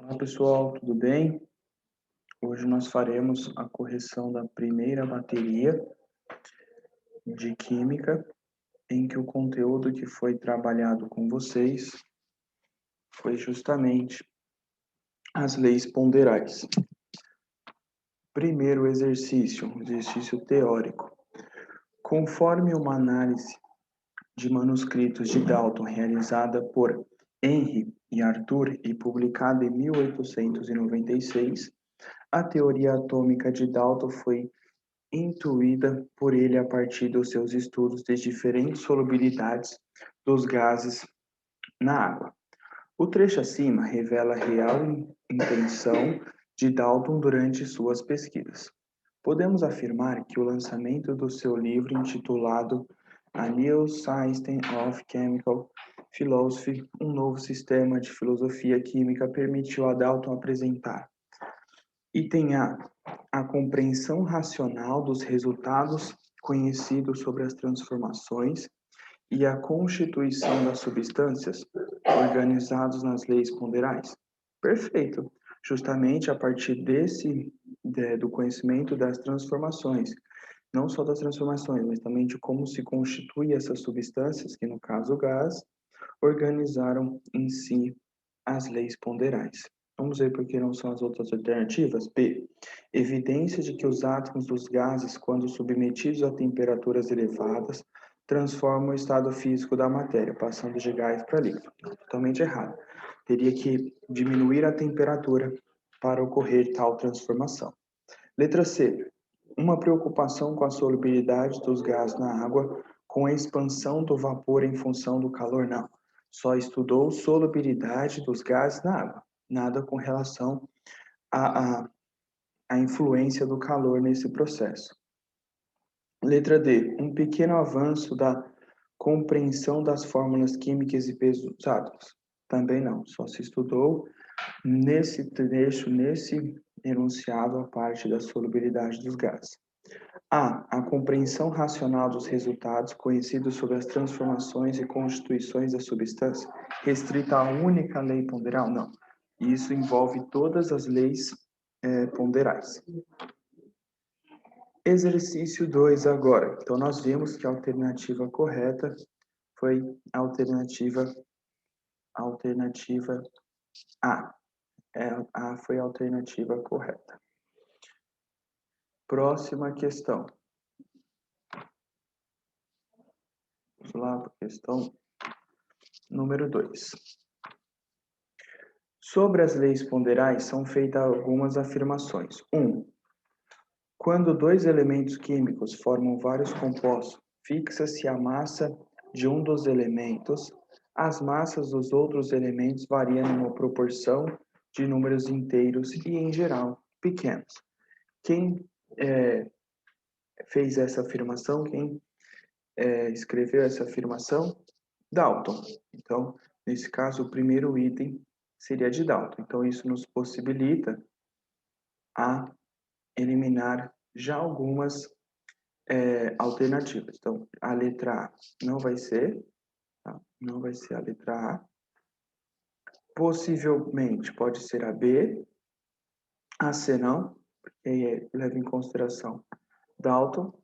Olá pessoal, tudo bem? Hoje nós faremos a correção da primeira bateria de Química, em que o conteúdo que foi trabalhado com vocês foi justamente as leis ponderais. Primeiro exercício teórico. Conforme uma análise de manuscritos de Dalton realizada por Henry e Arthur e publicada em 1896, a teoria atômica de Dalton foi intuída por ele a partir dos seus estudos de diferentes solubilidades dos gases na água. O trecho acima revela a real intenção de Dalton durante suas pesquisas. Podemos afirmar que o lançamento do seu livro intitulado A New System of Chemical Philosophy, um novo sistema de filosofia química, permitiu a Dalton apresentar Item A compreensão racional dos resultados conhecidos sobre as transformações e a constituição das substâncias organizados nas leis ponderais. Perfeito. Justamente a partir do conhecimento das transformações, não só das transformações, mas também de como se constituem essas substâncias, que no caso o gás, organizaram em si as leis ponderais. Vamos ver por que não são as outras alternativas? B. Evidência de que os átomos dos gases, quando submetidos a temperaturas elevadas, transformam o estado físico da matéria, passando de gás para líquido. Totalmente errado. Teria que diminuir a temperatura para ocorrer tal transformação. Letra C. Uma preocupação com a solubilidade dos gases na água, com a expansão do vapor em função do calor, não. Só estudou solubilidade dos gases na água, nada com relação à, à, à influência do calor nesse processo. Letra D. Um pequeno avanço da compreensão das fórmulas químicas e pesos dos átomos. Também não, só se estudou nesse trecho, nesse enunciado, a parte da solubilidade dos gases. A compreensão racional dos resultados conhecidos sobre as transformações e constituições da substância, restrita à única lei ponderal? Não. Isso envolve todas as leis ponderais. Exercício 2 agora. Então, nós vimos que a alternativa correta foi a alternativa A. A foi a alternativa correta. Próxima questão. Vamos lá para a questão número 2. Sobre as leis ponderais são feitas algumas afirmações. 1. Quando dois elementos químicos formam vários compostos, fixa-se a massa de um dos elementos, as massas dos outros elementos variam numa proporção de números inteiros e, em geral, pequenos. Quem fez essa afirmação? Quem escreveu essa afirmação? Dalton. Então, nesse caso, o primeiro item seria de Dalton. Então, isso nos possibilita a eliminar já algumas alternativas. Então, a letra A não vai ser, tá? Não vai ser a letra A. Possivelmente pode ser a B, a C não, porque leva em consideração Dalton.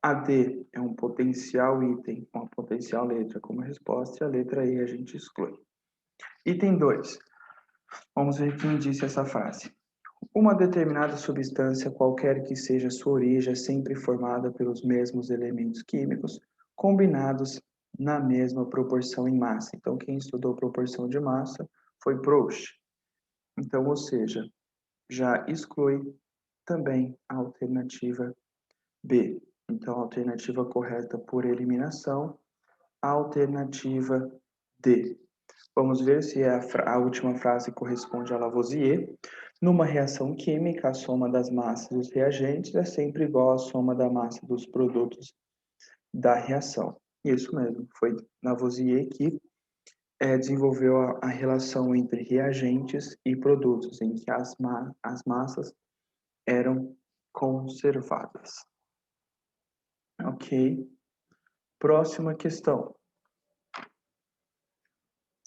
A D é um potencial item, uma potencial letra como resposta, e a letra E a gente exclui. Item 2. Vamos ver quem disse essa frase. Uma determinada substância, qualquer que seja sua origem, é sempre formada pelos mesmos elementos químicos, combinados na mesma proporção em massa. Então, quem estudou proporção de massa foi Proust. Então, ou seja, já exclui também a alternativa B. Então, a alternativa correta por eliminação, a alternativa D. Vamos ver se a última frase corresponde a Lavoisier. Numa reação química, a soma das massas dos reagentes é sempre igual à soma da massa dos produtos da reação. Isso mesmo, foi Lavoisier que desenvolveu a relação entre reagentes e produtos, em que as massas eram conservadas. Ok. Próxima questão.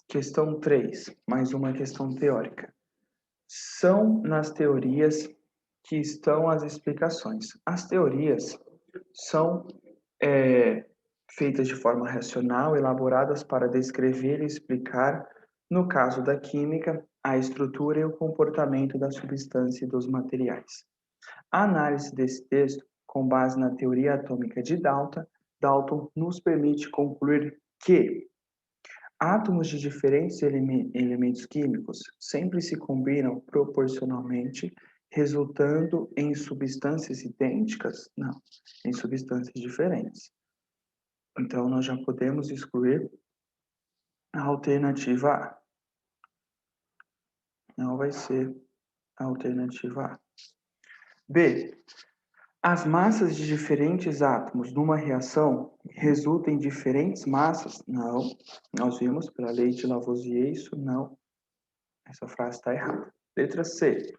Questão 3, mais uma questão teórica. São nas teorias que estão as explicações. As teorias são feitas de forma racional, elaboradas para descrever e explicar, no caso da química, a estrutura e o comportamento da substância e dos materiais. A análise desse texto, com base na teoria atômica de Dalton nos permite concluir que átomos de diferentes elementos químicos sempre se combinam proporcionalmente, resultando em substâncias idênticas? Não, em substâncias diferentes. Então, nós já podemos excluir a alternativa A. Não vai ser a alternativa A. B. As massas de diferentes átomos numa reação resultam em diferentes massas? Não. Nós vimos pela lei de Lavoisier isso não. Essa frase está errada. Letra C.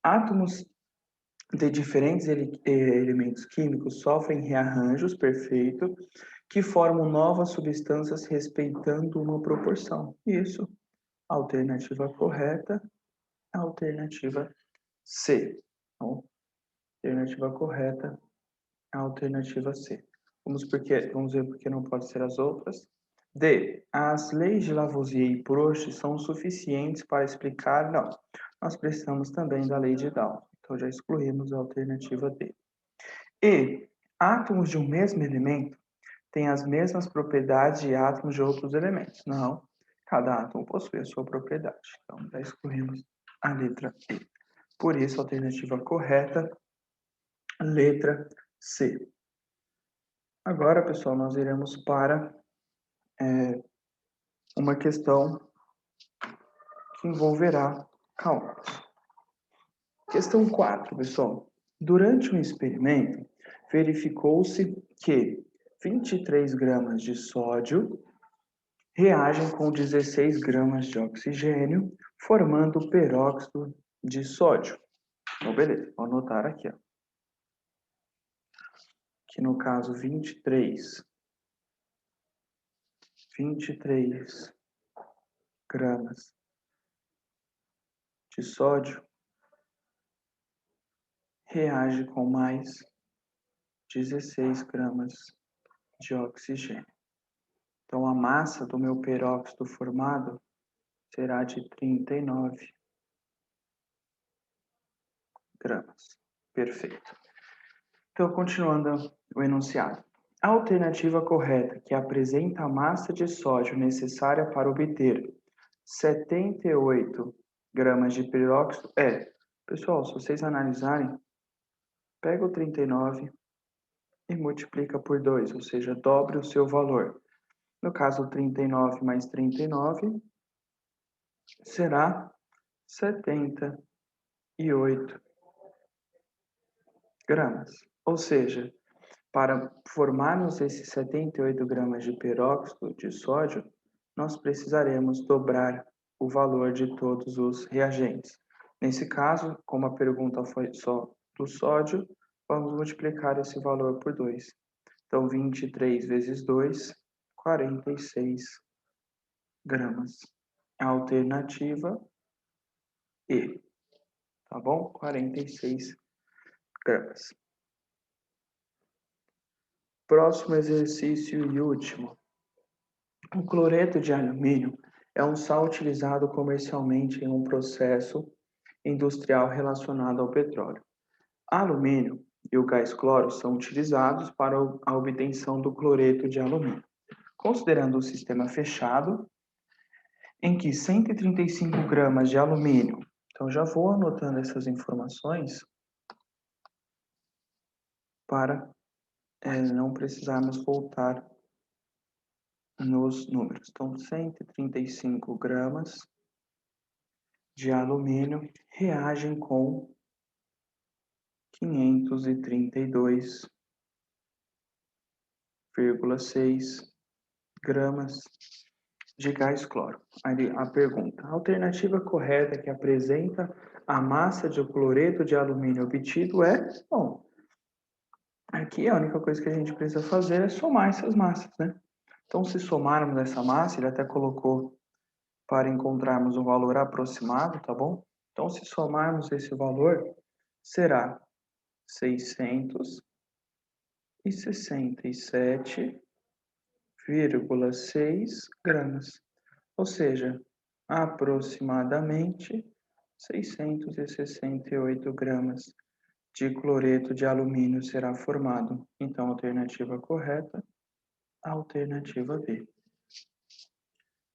Átomos de diferentes elementos químicos sofrem rearranjos perfeitos que formam novas substâncias respeitando uma proporção. Isso. Alternativa correta, alternativa C. Então, alternativa correta, alternativa C. Vamos ver porque não pode ser as outras. D. As leis de Lavoisier e Proust são suficientes para explicar? Não. Nós precisamos também da lei de Dalton. Então, já excluímos a alternativa D. E. Átomos de um mesmo elemento têm as mesmas propriedades de átomos de outros elementos? Não. Cada átomo possui a sua propriedade. Então, já excluímos a letra E. Por isso, a alternativa correta, letra C. Agora, pessoal, nós iremos para uma questão que envolverá cálculos. Questão 4, pessoal. Durante um experimento, verificou-se que 23 gramas de sódio reagem com 16 gramas de oxigênio, formando peróxido de sódio. Então, beleza, vou anotar aqui, ó. Que no caso 23 gramas de sódio reage com mais 16 gramas de oxigênio. Então, a massa do meu peróxido formado será de 39 gramas. Perfeito. Então, continuando o enunciado. A alternativa correta, que apresenta a massa de sódio necessária para obter 78 gramas de peróxido é... Pessoal, se vocês analisarem, pega o 39 e multiplica por 2, ou seja, dobre o seu valor. No caso, 39 mais 39 será 78 gramas. Ou seja, para formarmos esses 78 gramas de peróxido de sódio, nós precisaremos dobrar o valor de todos os reagentes. Nesse caso, como a pergunta foi só do sódio, vamos multiplicar esse valor por 2. Então, 23 vezes 2, 46 gramas. A alternativa E. Tá bom? 46 gramas. Próximo exercício e último. O cloreto de alumínio é um sal utilizado comercialmente em um processo industrial relacionado ao petróleo. Alumínio e o gás cloro são utilizados para a obtenção do cloreto de alumínio. Considerando o sistema fechado, em que 135 gramas de alumínio, então já vou anotando essas informações para não precisarmos voltar nos números. Então, 135 gramas de alumínio reagem com 532,6 gramas de gás cloro. Aí a pergunta: a alternativa correta que apresenta a massa de cloreto de alumínio obtido é... Bom, aqui a única coisa que a gente precisa fazer é somar essas massas, né? Então, se somarmos essa massa, ele até colocou para encontrarmos um valor aproximado, tá bom? Então, se somarmos esse valor, será 667,6 gramas, ou seja, aproximadamente 668 gramas de cloreto de alumínio será formado. Então, a alternativa correta, a alternativa B.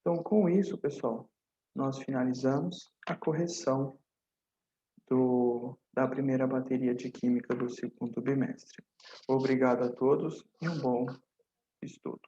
Então, com isso, pessoal, nós finalizamos a correção da primeira bateria de Química do segundo bimestre. Obrigado a todos e um bom estudo.